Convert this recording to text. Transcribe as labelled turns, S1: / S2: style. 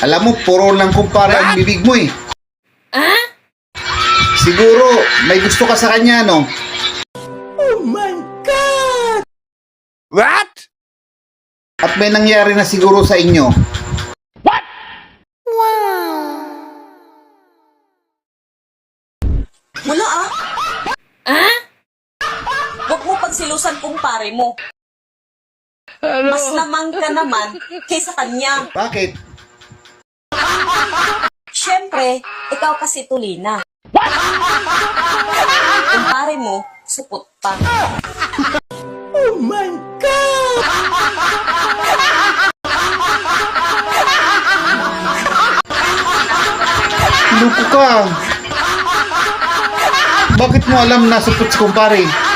S1: Alam mo, puro lang kumpare ang bibig mo eh. Siguro, may gusto ka sa kanya, no?
S2: What?
S1: At may nangyari na siguro sa inyo.
S3: Wala Huwag mo pagsilusan kumpare mo. Mas lamang ka naman kaysa kanya.
S1: Bakit?
S3: Siyempre, ikaw kasi tulina. Kumpare mo, supot pa.
S1: Lupo ka. Bakit mo alam na supot si kumpare?